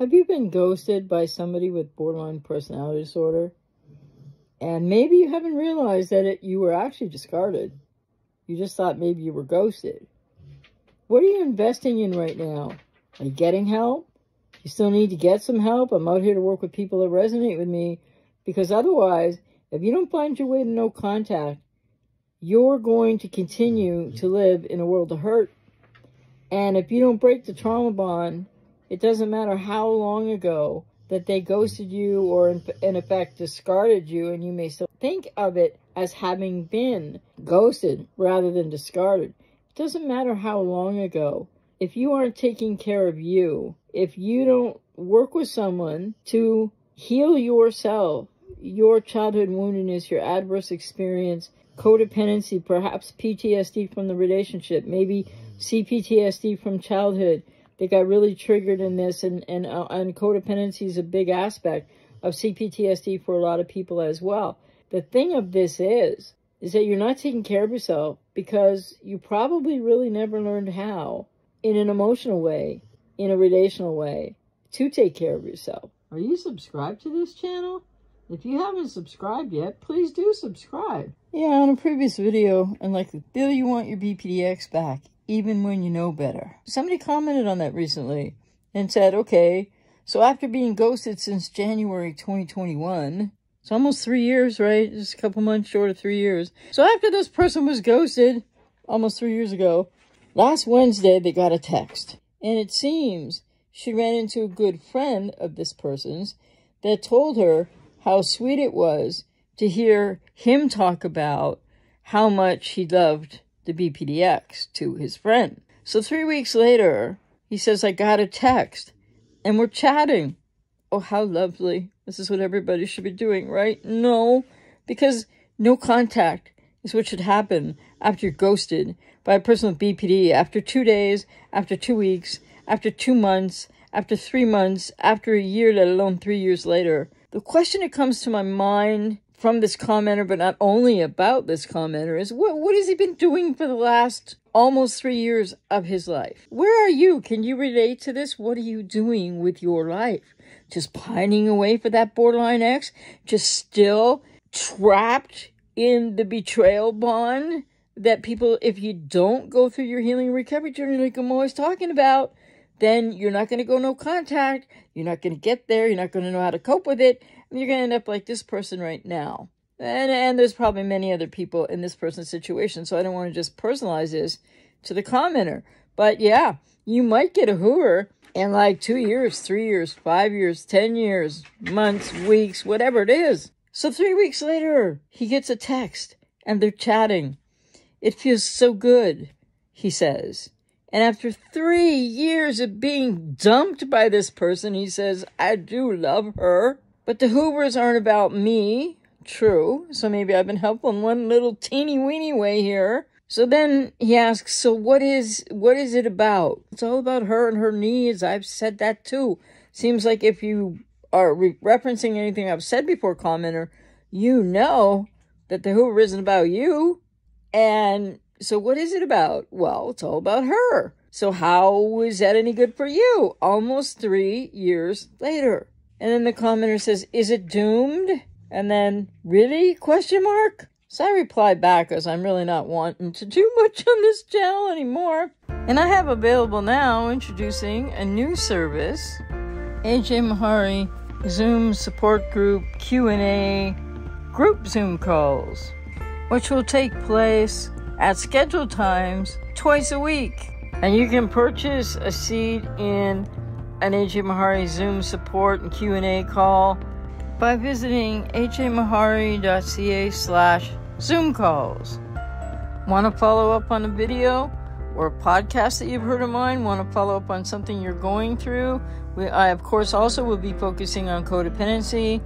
Have you been ghosted by somebody with borderline personality disorder? And maybe you haven't realized that you were actually discarded. You just thought maybe you were ghosted. What are you investing in right now? Are you getting help? You still need to get some help? I'm out here to work with people that resonate with me, because otherwise, if you don't find your way to no contact, you're going to continue to live in a world of hurt. And if you don't break the trauma bond, it doesn't matter how long ago that they ghosted you or in effect discarded you, and you may still think of it as having been ghosted rather than discarded. It doesn't matter how long ago. If you aren't taking care of you, if you don't work with someone to heal yourself, your childhood woundedness, your adverse experience, codependency, perhaps PTSD from the relationship, maybe CPTSD from childhood, they got really triggered in this, and codependency is a big aspect of CPTSD for a lot of people as well. The thing of this is that you're not taking care of yourself because you probably really never learned how, in an emotional way, in a relational way, to take care of yourself. Are you subscribed to this channel? If you haven't subscribed yet, please do subscribe. Yeah, on a previous video, and like, Bill, you want your BPDX back, even when you know better. Somebody commented on that recently and said, okay, so after being ghosted since January 2021, it's almost 3 years, right? Just a couple months short of 3 years. So after this person was ghosted almost 3 years ago, last Wednesday they got a text. And it seems she ran into a good friend of this person's that told her how sweet it was to hear him talk about how much he loved the BPDX to his friend. So 3 weeks later, he says, I got a text and we're chatting. Oh, how lovely. This is what everybody should be doing, right? No, because no contact is what should happen after you're ghosted by a person with BPD after 2 days, after 2 weeks, after 2 months, after 3 months, after a year, let alone 3 years later. The question that comes to my mind from this commenter, but not only about this commenter, is what has he been doing for the last almost 3 years of his life? Where are you? Can you relate to this? What are you doing with your life? Just pining away for that borderline ex? Just still trapped in the betrayal bond that people, if you don't go through your healing recovery journey like I'm always talking about, then you're not going to go no contact. You're not going to get there. You're not going to know how to cope with it. And you're going to end up like this person right now. And there's probably many other people in this person's situation. So I don't want to just personalize this to the commenter. But yeah, you might get a hooer in like 2 years, 3 years, 5 years, 10 years, months, weeks, whatever it is. So 3 weeks later, he gets a text and they're chatting. It feels so good, he says. And after 3 years of being dumped by this person, he says, I do love her. But the hoovers aren't about me. True. So maybe I've been helpful in one little teeny weeny way here. So then he asks, so what is it about? It's all about her and her needs. I've said that too. Seems like if you are referencing anything I've said before, commenter, you know that the hoover isn't about you. And so what is it about? Well, it's all about her. So how is that any good for you? Almost 3 years later. And then the commenter says, is it doomed? And then, really? Question mark? So I reply back, as I'm really not wanting to do much on this channel anymore. And I have available now, introducing a new service, AJ Mahari Zoom Support Group Q&A Group Zoom Calls, which will take place at scheduled times twice a week. And you can purchase a seat in an AJ Mahari Zoom support and Q&A call by visiting ajmahari.ca/Zoom calls. Want to follow up on a video or a podcast that you've heard of mine? Want to follow up on something you're going through? I, of course, also will be focusing on codependency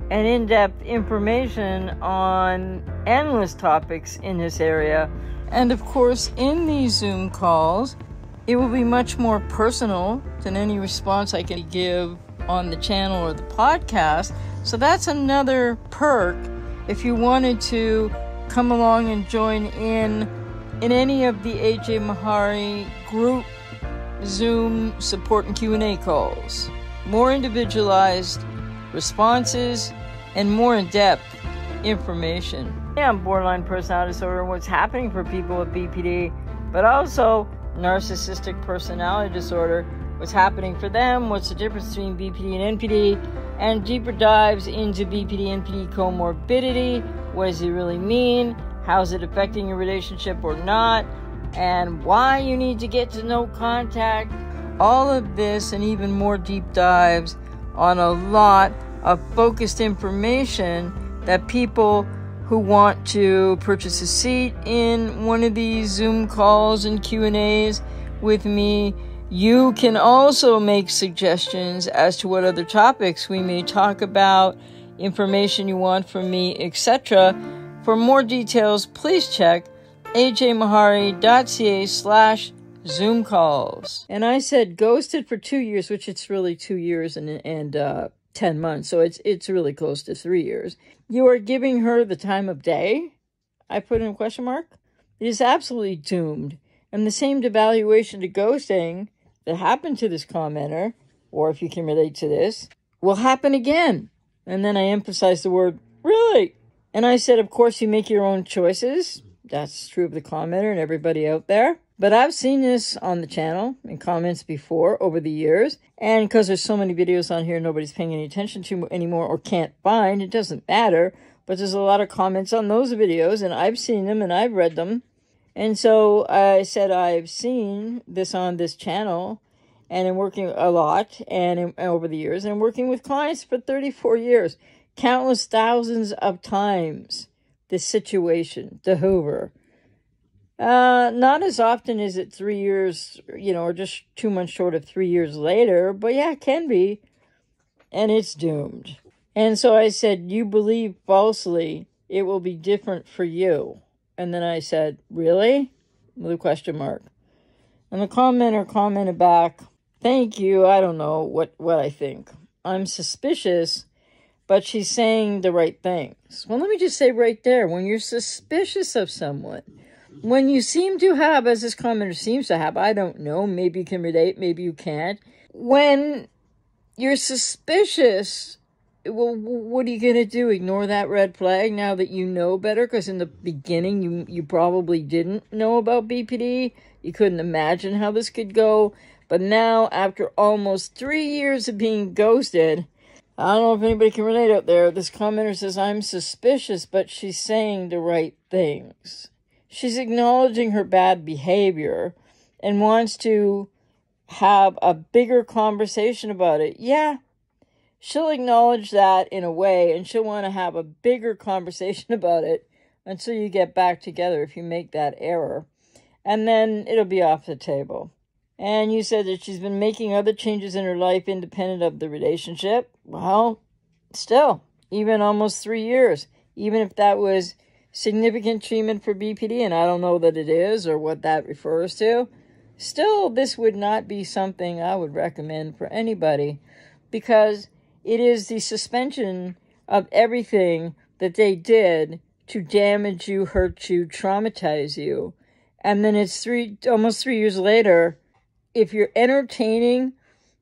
and in-depth information on endless topics in this area. And of course, in these Zoom calls, it will be much more personal than any response I can give on the channel or the podcast. So that's another perk if you wanted to come along and join in any of the AJ Mahari group Zoom support and Q&A calls. more individualized responses, and more in-depth information. Yeah, borderline personality disorder, what's happening for people with BPD, but also narcissistic personality disorder, what's happening for them, what's the difference between BPD and NPD, and deeper dives into BPD-NPD comorbidity. What does it really mean? How is it affecting your relationship or not? And why you need to get to no contact. All of this and even more deep dives on a lot of focused information that people who want to purchase a seat in one of these Zoom calls and Q&As with me, you can also make suggestions as to what other topics we may talk about, information you want from me, etc. For more details, please check ajmahari.ca/Zoom calls. And I said ghosted for 2 years, which it's really 2 years and 10 months. So it's really close to 3 years. You are giving her the time of day? I put in a question mark. It is absolutely doomed. And the same devaluation to ghosting that happened to this commenter, or if you can relate to this, will happen again. And then I emphasized the word really. And I said, of course, you make your own choices. That's true of the commenter and everybody out there. But I've seen this on the channel in comments before over the years. And because there's so many videos on here nobody's paying any attention to anymore or can't find, it doesn't matter. But there's a lot of comments on those videos, and I've seen them and I've read them. And so I said I've seen this on this channel and I'm working a lot and over the years. And I'm working with clients for 34 years. Countless thousands of times this situation, the Hoover. Not as often as it 3 years, or just 2 months short of 3 years later. But yeah, it can be. And it's doomed. And so I said, you believe falsely it will be different for you. And then I said, really? With a question mark. And the commenter commented back, thank you. I don't know what I think. I'm suspicious, but she's saying the right things. Well, let me just say right there, when you're suspicious of someone, when you seem to have, as this commenter seems to have, I don't know, maybe you can relate, maybe you can't. When you're suspicious, well, what are you going to do? Ignore that red flag now that you know better? Because in the beginning, you probably didn't know about BPD. You couldn't imagine how this could go. But now, after almost 3 years of being ghosted, I don't know if anybody can relate out there. This commenter says, I'm suspicious, but she's saying the right things. She's acknowledging her bad behavior and wants to have a bigger conversation about it. Yeah. She'll acknowledge that in a way, and she'll want to have a bigger conversation about it until you get back together if you make that error. And then it'll be off the table. And you said that she's been making other changes in her life independent of the relationship. Well, still, even almost 3 years, even if that was significant treatment for BPD, and I don't know that it is or what that refers to, still, this would not be something I would recommend for anybody because it is the suspension of everything that they did to damage you, hurt you, traumatize you. And then it's almost 3 years later, if you're entertaining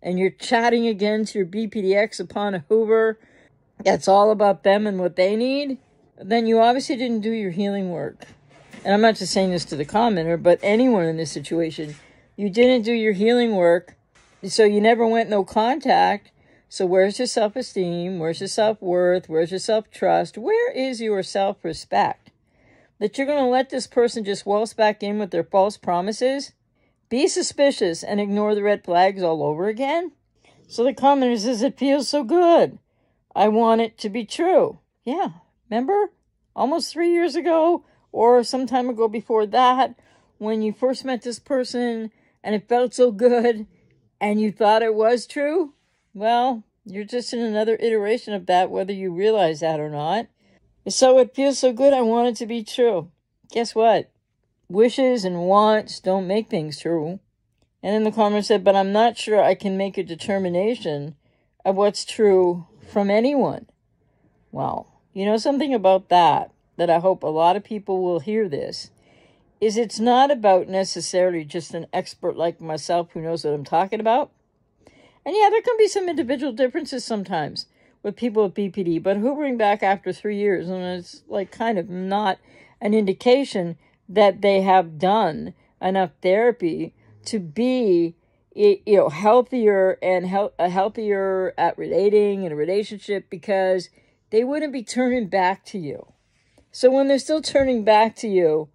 and you're chatting against your BPDX upon a Hoover, that's all about them and what they need, then you obviously didn't do your healing work. And I'm not just saying this to the commenter, but anyone in this situation, you didn't do your healing work, so you never went no contact. So where's your self-esteem? Where's your self-worth? Where's your self-trust? Where is your self-respect? That you're going to let this person just waltz back in with their false promises? Be suspicious and ignore the red flags all over again? So the commenter says, it feels so good. I want it to be true. Yeah, remember? Almost 3 years ago or some time ago before that, when you first met this person and it felt so good and you thought it was true? Well, you're just in another iteration of that, whether you realize that or not. So it feels so good, I want it to be true. Guess what? Wishes and wants don't make things true. And then the commenter said, but I'm not sure I can make a determination of what's true from anyone. Well, you know something about that I hope a lot of people will hear this, is it's not about necessarily just an expert like myself who knows what I'm talking about. And yeah, there can be some individual differences sometimes with people with BPD, but hoovering back after 3 years, and it's like kind of not an indication that they have done enough therapy to be, healthier and healthier at relating in a relationship, because they wouldn't be turning back to you. So when they're still turning back to you,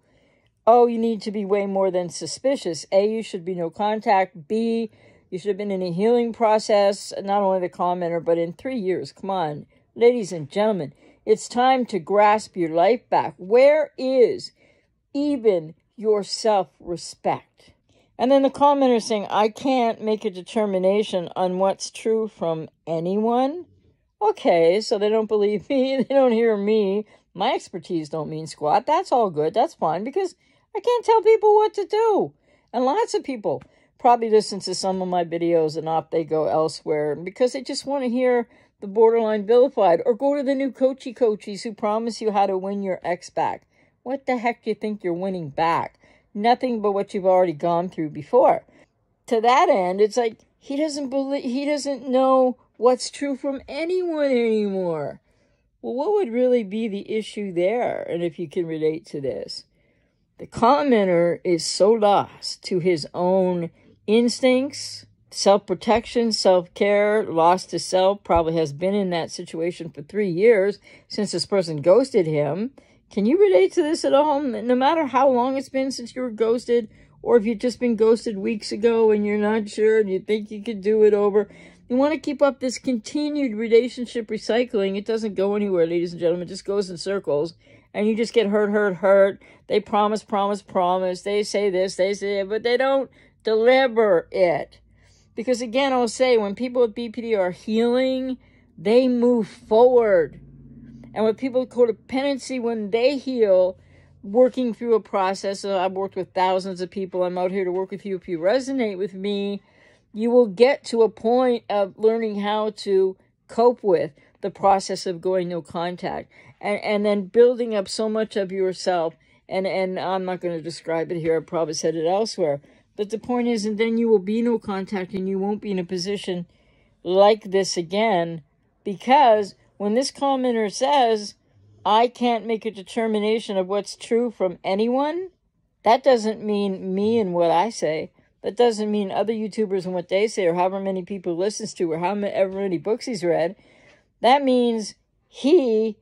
oh, you need to be way more than suspicious. A, you should be no contact. B, you should have been in a healing process, not only the commenter, but in 3 years. Come on, ladies and gentlemen, it's time to grasp your life back. Where is even your self-respect? And then the commenter saying, I can't make a determination on what's true from anyone. Okay, so they don't believe me. They don't hear me. My expertise don't mean squat. That's all good. That's fine, because I can't tell people what to do. And lots of people probably listen to some of my videos and off they go elsewhere because they just want to hear the borderline vilified, or go to the new coaches who promise you how to win your ex back. What the heck do you think you're winning back? Nothing but what you've already gone through before. To that end, it's like he doesn't know what's true from anyone anymore. Well, what would really be the issue there? And if you can relate to this, the commenter is so lost to his own instincts, self-protection, self-care, lost to self, probably has been in that situation for 3 years since this person ghosted him. Can you relate to this at all? No matter how long it's been since you were ghosted, or if you've just been ghosted weeks ago and you're not sure and you think you could do it over, you want to keep up this continued relationship recycling. It doesn't go anywhere, ladies and gentlemen. It just goes in circles. And you just get hurt. They promise. They say this, they say it, but they don't deliver it. Because again, I'll say, when people with BPD are healing, they move forward. And with people with codependency, when they heal, working through a process, I've worked with thousands of people. I'm out here to work with you. If you resonate with me, you will get to a point of learning how to cope with the process of going no contact, and then building up so much of yourself. And I'm not going to describe it here. I probably said it elsewhere. But the point is, and then you will be no contact, and you won't be in a position like this again, because when this commenter says, I can't make a determination of what's true from anyone, that doesn't mean me and what I say. That doesn't mean other YouTubers and what they say, or however many people he listens to, or however many books he's read. That means he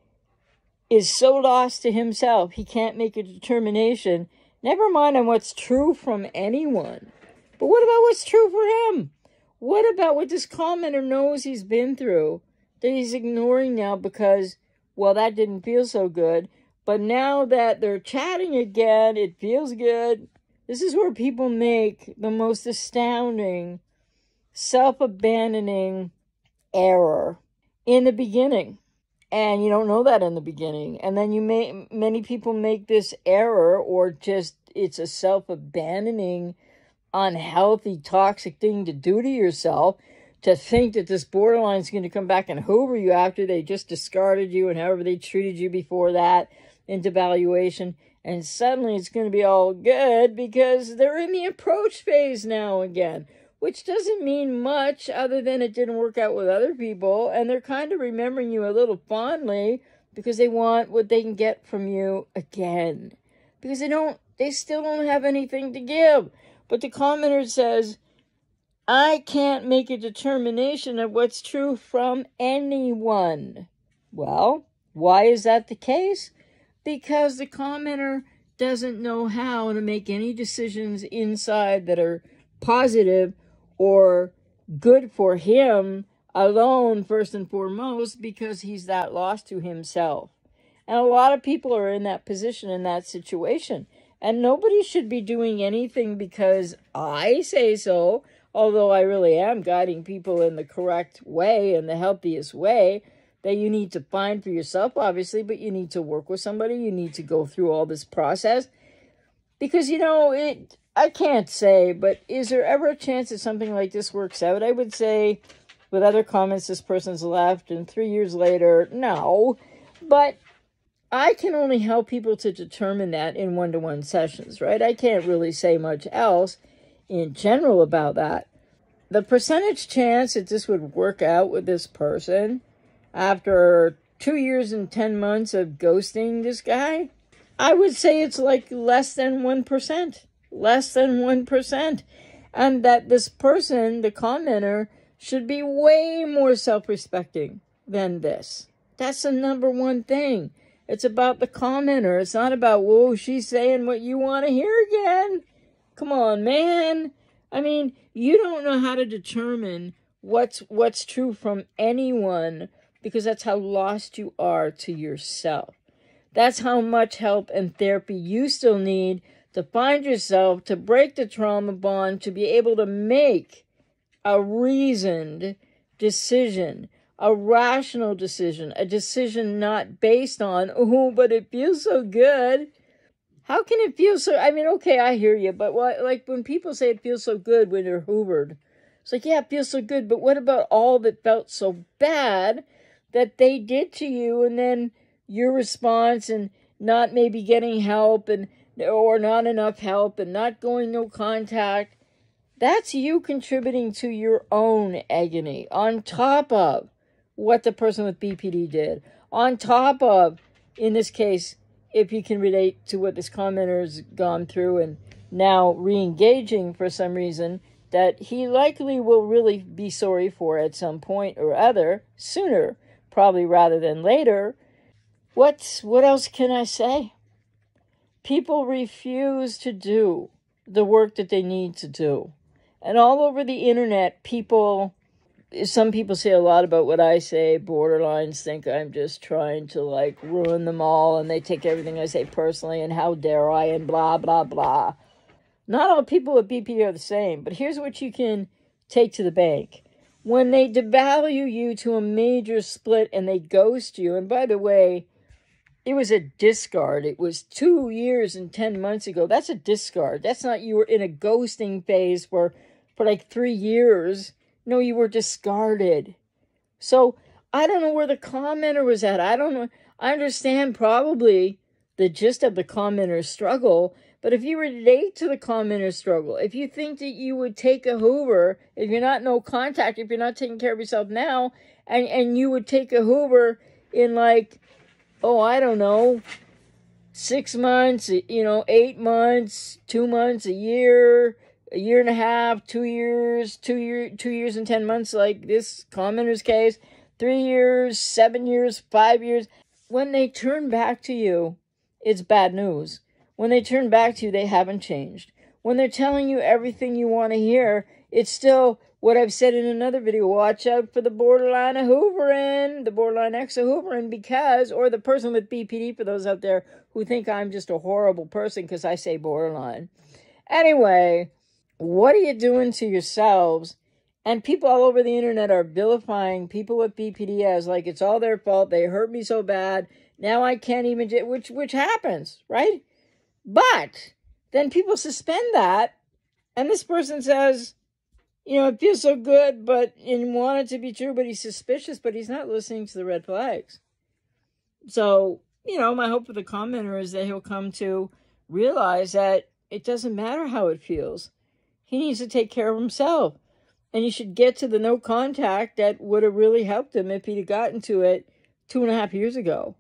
is so lost to himself, he can't make a determination, never mind on what's true from anyone. But what about what's true for him? What about what this commenter knows he's been through that he's ignoring now because, well, that didn't feel so good. But now that they're chatting again, it feels good. This is where people make the most astounding, self-abandoning error in the beginning. And you don't know that in the beginning. And then many people make this error, or just it's a self-abandoning, unhealthy, toxic thing to do to yourself, to think that this borderline is going to come back and hoover you after they just discarded you and however they treated you before that into valuation. And suddenly it's going to be all good because they're in the approach phase now again, which doesn't mean much other than it didn't work out with other people. And they're kind of remembering you a little fondly because they want what they can get from you again, because they still don't have anything to give. But the commenter says, I can't make a determination of what's true from anyone. Well, why is that the case? Because the commenter doesn't know how to make any decisions inside that are positive or good for him alone, first and foremost, because he's that lost to himself. And a lot of people are in that position, in that situation. And nobody should be doing anything because I say so, although I really am guiding people in the correct way, in the healthiest way, that you need to find for yourself, obviously, but you need to work with somebody. You need to go through all this process. Because, I can't say, but is there ever a chance that something like this works out? I would say, with other comments, this person's left, and 3 years later, no. But I can only help people to determine that in one-to-one sessions, right? I can't really say much else in general about that. the percentage chance that this would work out with this person after 2 years and 10 months of ghosting this guy, I would say it's like less than 1%. Less than 1%. And that this person, the commenter, should be way more self-respecting than this. That's the number one thing. It's about the commenter. It's not about, whoa, she's saying what you want to hear again. Come on, man. I mean, you don't know how to determine what's true from anyone because that's how lost you are to yourself. That's how much help and therapy you still need to find yourself, to break the trauma bond, to be able to make a reasoned decision, a rational decision, a decision not based on, oh, but it feels so good. How can it feel so? I mean, okay, I hear you, but like when people say it feels so good when they're hoovered, it's like, yeah, it feels so good, but what about all that felt so bad that they did to you, and then your response and not maybe getting help or not enough help and not going no contact? That's you contributing to your own agony on top of what the person with BPD did, on top of, in this case, if you can relate to what this commenter has gone through and now re-engaging for some reason that he likely will really be sorry for at some point or other, sooner, probably rather than later. What else can I say? People refuse to do the work that they need to do. And all over the internet, some people say a lot about what I say. Borderlines think I'm just trying to like ruin them all, and they take everything I say personally, and how dare I, and blah, blah, blah. Not all people with BPD are the same, but here's what you can take to the bank. When they devalue you to a major split and they ghost you, and by the way, it was a discard. It was 2 years and 10 months ago. That's a discard. That's not you were in a ghosting phase for like 3 years. No, you were discarded. So I don't know where the commenter was at. I don't know. I understand probably the gist of the commenter's struggle. But if you relate to the commenter's struggle, if you think that you would take a Hoover, if you're not no contact, if you're not taking care of yourself now, and you would take a Hoover in like, oh, I don't know, 6 months, 8 months, 2 months, a year and a half, 2 years, 2 years and 10 months, like this commenter's case, 3 years, 7 years, 5 years. When they turn back to you, it's bad news. When they turn back to you, they haven't changed. When they're telling you everything you want to hear, it's still what I've said in another video. Watch out for the borderline of hoovering, the borderline X of hoovering, because, or the person with BPD, for those out there who think I'm just a horrible person because I say borderline. Anyway, what are you doing to yourselves? And people all over the internet are vilifying people with BPD as like it's all their fault. They hurt me so bad. Now I can't even, which happens, right? But then people suspend that, and this person says, it feels so good, but and want it to be true, but he's suspicious, but he's not listening to the red flags. So, my hope for the commenter is that he'll come to realize that it doesn't matter how it feels. He needs to take care of himself. And you should get to the no contact that would have really helped him if he'd have gotten to it 2.5 years ago.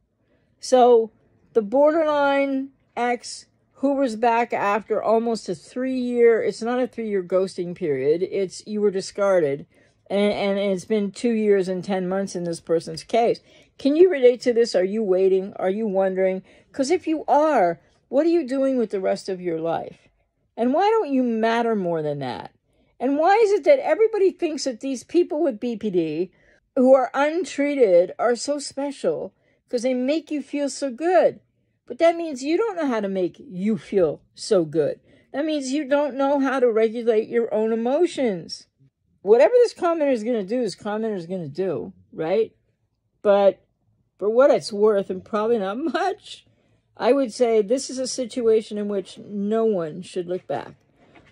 So, the borderline X Hoover's back after almost a 3-year, it's not a 3-year ghosting period, it's you were discarded, and it's been 2 years and 10 months in this person's case. Can you relate to this? Are you waiting? Are you wondering? Because if you are, what are you doing with the rest of your life? And why don't you matter more than that? And why is it that everybody thinks that these people with BPD who are untreated are so special because they make you feel so good? But that means you don't know how to make you feel so good. That means you don't know how to regulate your own emotions. Whatever this commenter is going to do, this commenter is going to do, right? But for what it's worth, and probably not much, I would say this is a situation in which no one should look back.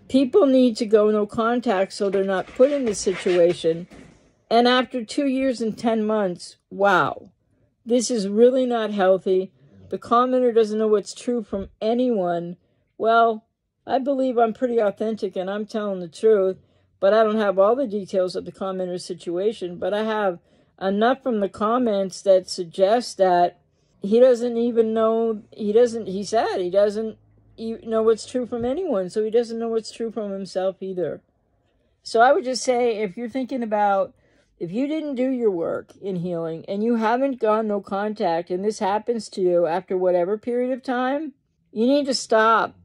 People need to go no contact so they're not put in this situation. And after 2 years and 10 months, wow, this is really not healthy. The commenter doesn't know what's true from anyone. Well, I believe I'm pretty authentic and I'm telling the truth. but I don't have all the details of the commenter's situation, but I have enough from the comments that suggest that he doesn't even know, he said he doesn't know what's true from anyone, so he doesn't know what's true from himself either. So I would just say, if you're thinking about, if you didn't do your work in healing and you haven't gone no contact and this happens to you after whatever period of time, you need to stop.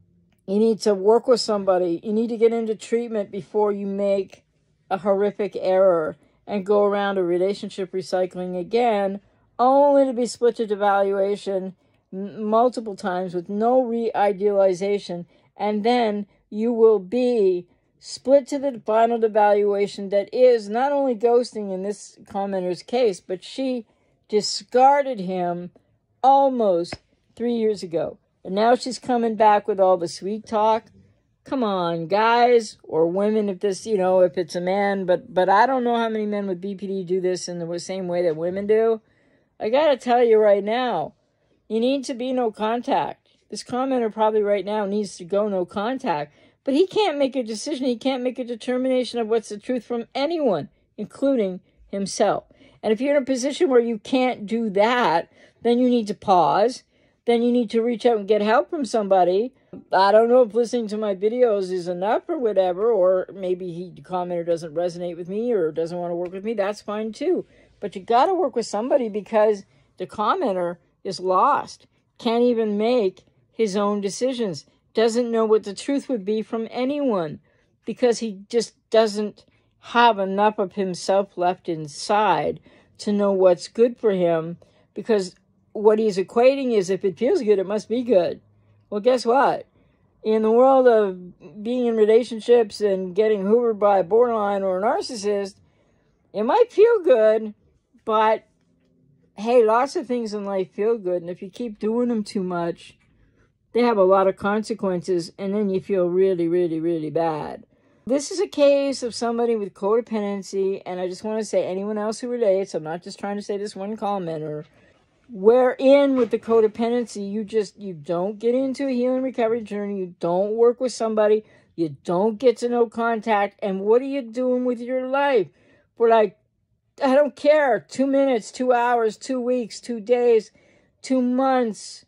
You need to work with somebody. You need to get into treatment before you make a horrific error and go around a relationship recycling again, only to be split to devaluation multiple times with no re-idealization, and then you will be split to the final devaluation that is not only ghosting in this commenter's case, but she discarded him almost 3 years ago. And now she's coming back with all the sweet talk. Come on, guys, or women, if this, if it's a man, but I don't know how many men with BPD do this in the same way that women do. I gotta tell you right now, you need to be no contact. This commenter probably right now needs to go no contact, but he can't make a decision. He can't make a determination of what's the truth from anyone, including himself. And if you're in a position where you can't do that, then you need to pause. Then you need to reach out and get help from somebody. I don't know if listening to my videos is enough or whatever, or maybe the commenter doesn't resonate with me or doesn't want to work with me. That's fine too. But you got to work with somebody, because the commenter is lost, can't even make his own decisions, doesn't know what the truth would be from anyone, because he just doesn't have enough of himself left inside to know what's good for him, because what he's equating is, if it feels good, it must be good. Well, guess what? In the world of being in relationships and getting hoovered by a borderline or a narcissist, it might feel good, but hey, lots of things in life feel good, and if you keep doing them too much, they have a lot of consequences, and then you feel really, really, really bad. This is a case of somebody with codependency, and I just want to say, anyone else who relates, I'm not just trying to say this one commenter, wherein with the codependency, you don't get into a healing recovery journey, you don't work with somebody, you don't get to no contact, and what are you doing with your life? For like, I don't care, 2 minutes, 2 hours, 2 weeks, 2 days, 2 months,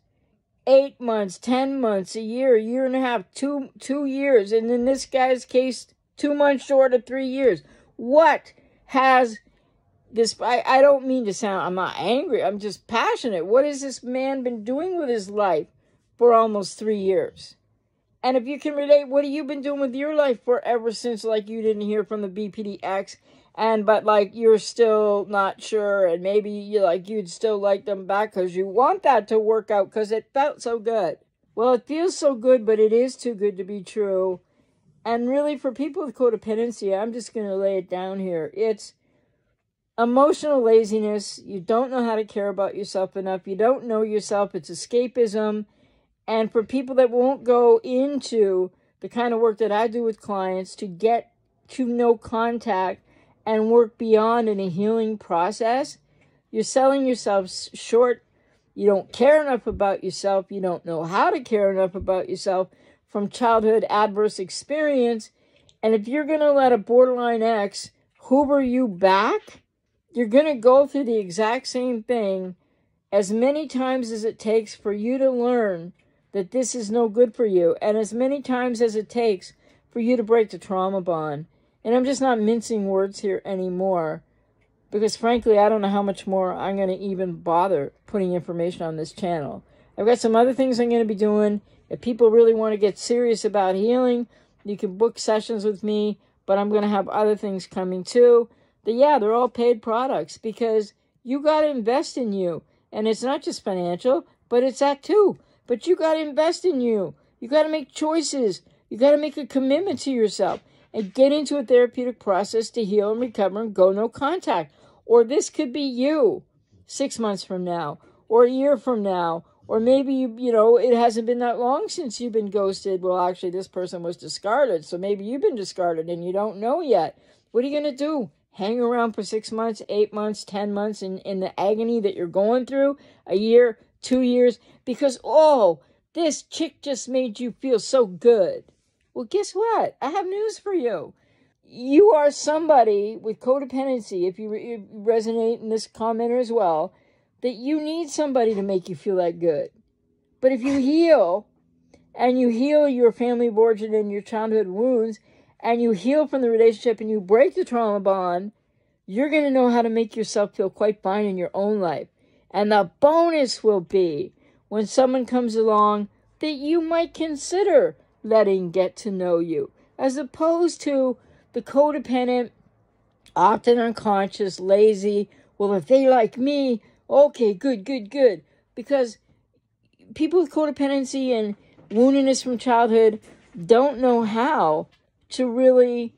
8 months, 10 months, a year and a half, 2 years, and in this guy's case, 2 months short of 3 years. What has this, I don't mean to sound, I'm not angry, I'm just passionate. What has this man been doing with his life for almost 3 years? And if you can relate, what have you been doing with your life for ever since, like, you didn't hear from the BPD-X, but like, you're still not sure, and maybe you'd still like them back because you want that to work out because it felt so good. Well, it feels so good, but it is too good to be true. And really, for people with codependency, I'm just going to lay it down here. It's emotional laziness. You don't know how to care about yourself enough. You don't know yourself. It's escapism. And for people that won't go into the kind of work that I do with clients to get to no contact and work beyond in a healing process, you're selling yourself short. You don't care enough about yourself. You don't know how to care enough about yourself from childhood adverse experience. And if you're going to let a borderline X hoover you back, you're going to go through the exact same thing as many times as it takes for you to learn that this is no good for you, and as many times as it takes for you to break the trauma bond. And I'm just not mincing words here anymore, because frankly, I don't know how much more I'm going to even bother putting information on this channel. I've got some other things I'm going to be doing. If people really want to get serious about healing, you can book sessions with me, but I'm going to have other things coming too. But yeah, they're all paid products, because you got to invest in you. And it's not just financial, but it's that too. But you got to invest in you. You got to make choices. You got to make a commitment to yourself and get into a therapeutic process to heal and recover and go no contact. Or this could be you 6 months from now, or a year from now, or maybe, it hasn't been that long since you've been ghosted. Well, actually, this person was discarded, so maybe you've been discarded and you don't know yet. What are you going to do? Hang around for 6 months, 8 months, 10 months in the agony that you're going through? A year, 2 years? Because, oh, this chick just made you feel so good. Well, guess what? I have news for you. you are somebody with codependency, if you resonate in this commenter as well, that you need somebody to make you feel that good. But if you heal, and you heal your family of origin and your childhood wounds, and you heal from the relationship and you break the trauma bond, you're going to know how to make yourself feel quite fine in your own life. And the bonus will be when someone comes along that you might consider letting get to know you, as opposed to the codependent, often unconscious, lazy, well, if they like me, okay, good. Because people with codependency and woundedness from childhood don't know how to really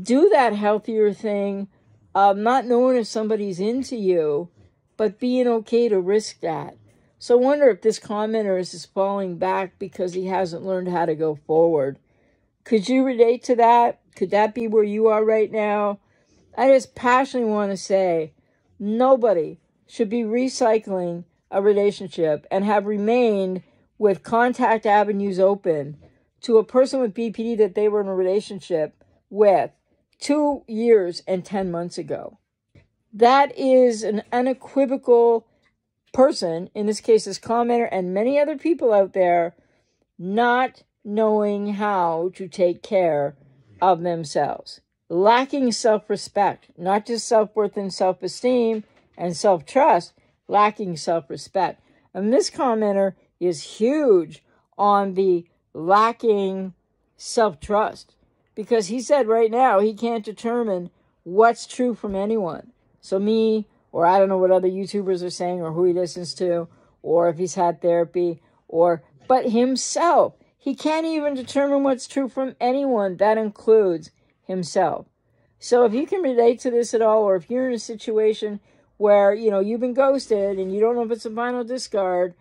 do that healthier thing of not knowing if somebody's into you, but being okay to risk that. So I wonder if this commenter is just falling back because he hasn't learned how to go forward. Could you relate to that? Could that be where you are right now? I just passionately want to say, nobody should be recycling a relationship and have remained with contact avenues open to a person with BPD that they were in a relationship with 2 years and 10 months ago. That is an unequivocal person, in this case this commenter and many other people out there, not knowing how to take care of themselves. Lacking self-respect, not just self-worth and self-esteem and self-trust, lacking self-respect. And this commenter is huge on the lacking self-trust, because he said right now he can't determine what's true from anyone. So me, or I don't know what other YouTubers are saying, or who he listens to, or if he's had therapy, but himself. He can't even determine what's true from anyone. That includes himself. So if you can relate to this at all, or if you're in a situation where, you've been ghosted and you don't know if it's a final discard,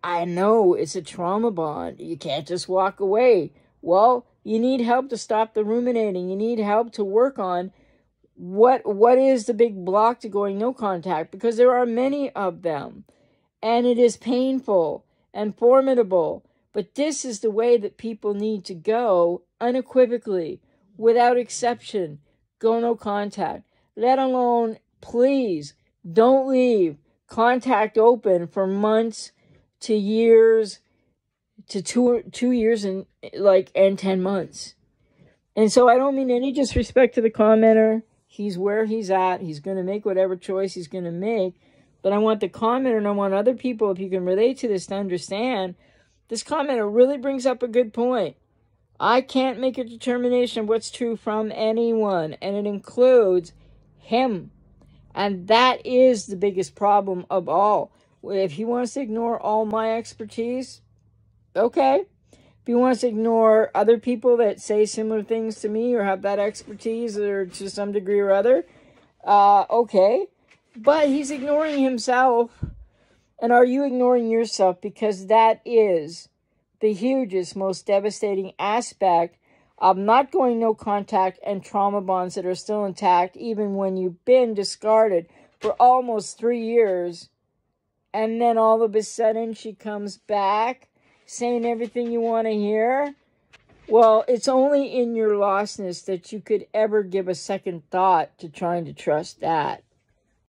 I know it's a trauma bond. You can't just walk away. Well, you need help to stop the ruminating. You need help to work on what is the big block to going no contact, because there are many of them, and it is painful and formidable. But this is the way that people need to go, unequivocally, without exception. Go no contact. Let alone, please, don't leave contact open for months to years to 2 years and 10 months. And so I don't mean any disrespect to the commenter. He's where he's at. He's going to make whatever choice he's going to make. But I want the commenter and I want other people, if you can relate to this, to understand this commenter really brings up a good point. I can't make a determination of what's true from anyone, and it includes him. And that is the biggest problem of all. If he wants to ignore all my expertise, okay. If he wants to ignore other people that say similar things to me or have that expertise or to some degree or other, okay. But he's ignoring himself. And are you ignoring yourself? Because that is the hugest, most devastating aspect of not going no contact and trauma bonds that are still intact, even when you've been discarded for almost 3 years. And then all of a sudden she comes back saying everything you want to hear. Well, it's only in your lostness that you could ever give a second thought to trying to trust that.